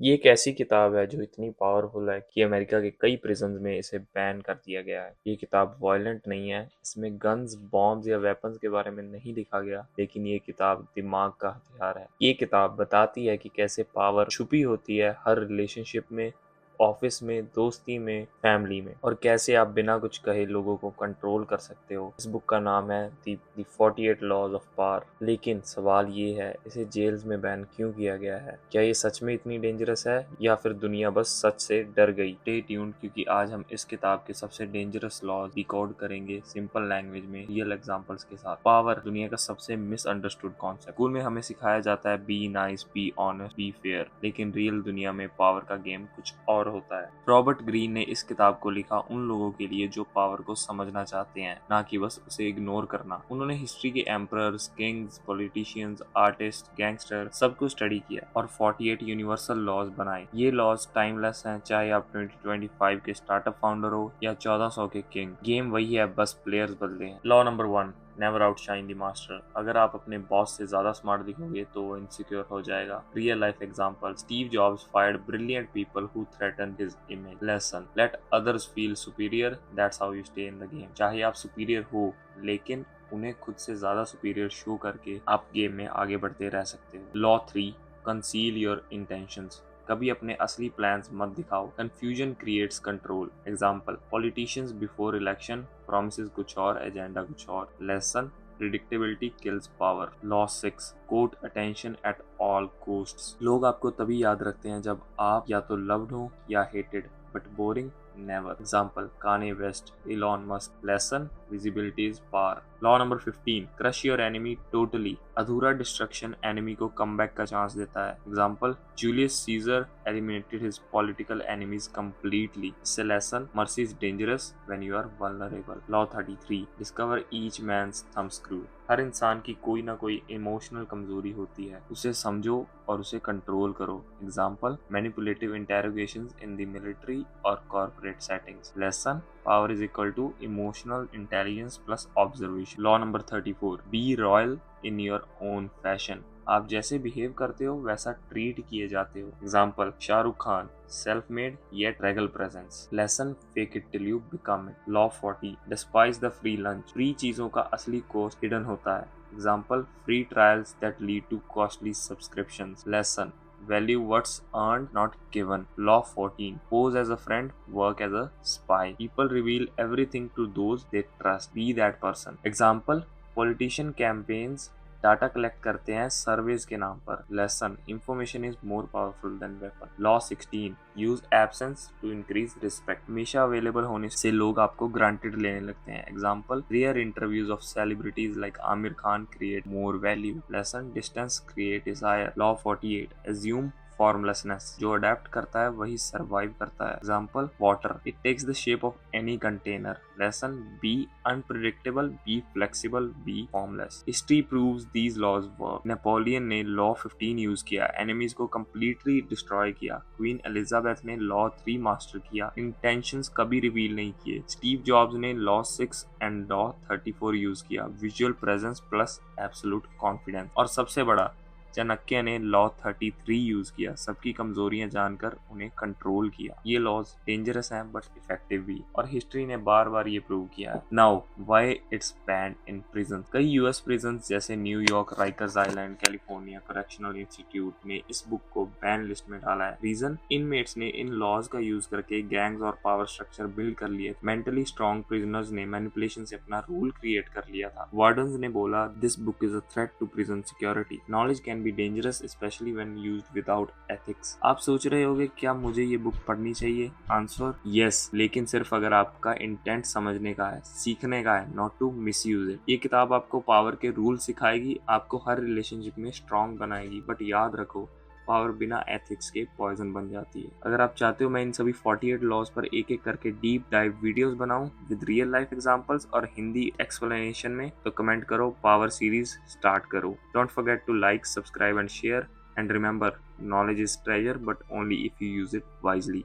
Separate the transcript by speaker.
Speaker 1: ये एक ऐसी किताब है जो इतनी पावरफुल है कि अमेरिका के कई प्रिजन्स में इसे बैन कर दिया गया है। ये किताब वायलेंट नहीं है, इसमें गन्स, बॉम्ब्स या वेपन्स के बारे में नहीं लिखा गया, लेकिन ये किताब दिमाग का हथियार है। ये किताब बताती है कि कैसे पावर छुपी होती है हर रिलेशनशिप में, ऑफिस में, दोस्ती में, फैमिली में, और कैसे आप बिना कुछ कहे लोगों को कंट्रोल कर सकते हो। इस बुक का नाम है दी 48 लॉज ऑफ पावर। लेकिन सवाल ये है, इसे जेल्स में बैन क्यों किया गया है? क्या ये सच में इतनी डेंजरस है या फिर दुनिया बस सच से डर गई? स्टे ट्यून्ड, क्योंकि आज हम इस किताब के सबसे डेंजरस लॉज डिकोड करेंगे सिंपल लैंग्वेज में, रियल एग्जांपल्स के साथ। पावर दुनिया का सबसे मिसअंडरस्टूड कॉन्सेप्ट। स्कूल में हमें सिखाया जाता है be nice, be honest, be fair, लेकिन रियल दुनिया में पावर का गेम कुछ और होता है। रॉबर्ट ग्रीन ने इस किताब को लिखा उन लोगों के लिए जो पावर को समझना चाहते हैं, ना कि बस उसे इग्नोर करना। उन्होंने हिस्ट्री के emperors, Kings, politicians, artist, gangster सब कुछ स्टडी किया और 48 यूनिवर्सल लॉज बनाए। ये लॉज टाइमलेस हैं, चाहे आप 2025 के स्टार्टअप फाउंडर हो या 1400 के किंग। गेम वही है, बस प्लेयर्स बदले हैं। Law number 1, never outshine the master. अगर आप अपने बॉस से ज्यादा स्मार्ट दिखोगे तो वो इनसिक्योर हो जाएगा। Real life example, Steve jobs fired brilliant people who threaten his image. Lesson, let others feel superior, that's how you stay in the game. चाहे आप सुपीरियर हो, लेकिन उन्हें खुद से ज्यादा सुपीरियर शो करके आप गेम में आगे बढ़ते रह सकते हो। Law 3, conceal your intentions. कभी अपने असली प्लान्स मत दिखाओ। Confusion creates control. Example, politicians before election promises कुछ और, एजेंडा कुछ और। Lesson, predictability kills power. Law 6, court attention at all costs. लोग आपको तभी याद रखते हैं जब आप या तो लव्ड हो या hated, but boring never. Example, Kanye West, Elon Musk. Lesson, visibility is power. Law number 15, crush your enemy totally. अधूरा डिस्ट्रक्शन एनिमी को कमबैक का चांस देता है। Example, Julius Caesar eliminated his political enemies completely. इससे lesson, mercy is dangerous when you are vulnerable. Law 33, discover each man's thumbscrew. हर इंसान की कोई ना कोई इमोशनल कमजोरी होती है, उसे समझो और उसे कंट्रोल करो। Example, manipulative interrogations in the military और corporate settings. Lesson, power is equal to emotional intelligence plus observation. Law number 34, be royal in your own fashion. आप जैसे बिहेव करते हो वैसा ट्रीट किए जाते हो। Example, Shahrukh Khan, self made yet regal presence. Lesson, fake it till you become it. Law 40, despise the free lunch. Free चीजों का असली कॉस्ट हिडन होता है। Example, free trials that lead to costly subscriptions. Lesson, value what's earned not given. Law 14, pose as a friend, work as a spy. People reveal everything to those they trust, be that person. Example, politician campaigns data collect करते हैं surveys के नाम पर। Lesson, information is more powerful than weapon. Law 16, use absence to increase respect. हमेशा available होने से लोग आपको ग्रांटेड लेने लगते हैं। Example, rare interviews of celebrities like Aamir Khan create more value. Lesson, distance create desire. Law 48, assume formlessness. जो adapt करता है वही सर्वाइव करता है। Example, water, it takes the shape of any container. Lesson, be unpredictable, be flexible, be formless. History proves these laws work. Napoleon ने law 15 use किया, enemies को completely destroy किया। क्वीन एलिजाबेथ ने लॉ 3 मास्टर किया, intentions कभी reveal नहीं किए। Steve Jobs ने लॉ 6 एंड लॉ 34 यूज किया, visual presence plus absolute confidence. और सबसे बड़ा, चाणक्य ने लॉ 33 यूज किया, सबकी कमजोरियां जानकर उन्हें कंट्रोल किया। ये लॉज डेंजरस हैं बट इफेक्टिव भी, और हिस्ट्री ने बार बार ये प्रूव किया है। Now why it's banned in prison. कई यूएस प्रिजन जैसे New York, Rikers Island, California correctional institute ने इस बुक को बैन लिस्ट में डाला है। रीजन, इनमेट्स ने इन लॉज का यूज करके गैंग्स और पावर स्ट्रक्चर बिल्ड कर लिए। मेंटली स्ट्रॉन्ग प्रिजनर्स ने मैनिपुलेशन से अपना रूल क्रिएट कर लिया था। वार्डन्स ने बोला, this book is a threat to prison security. Knowledge can be dangerous specially when used without ethics. आप सोच रहे होंगे क्या मुझे ये बुक पढ़नी चाहिए? आंसर, यस, लेकिन सिर्फ अगर आपका इंटेंट समझने का है, सीखने का है, नॉट टू मिसयूज इट। ये किताब आपको पावर के रूल सिखाएगी, आपको हर रिलेशनशिप में स्ट्रॉन्ग बनाएगी, बट याद रखो, पावर बिना एथिक्स के पॉइजन बन जाती है। अगर आप चाहते हो मैं इन सभी 48 लॉज पर एक एक करके डीप डाइव वीडियोस बनाऊं विद रियल लाइफ एग्जांपल्स और हिंदी एक्सप्लेनेशन में, तो कमेंट करो, पावर सीरीज स्टार्ट करो। Don't forget to like, subscribe and share, and remember, knowledge is treasure but only if you use it wisely.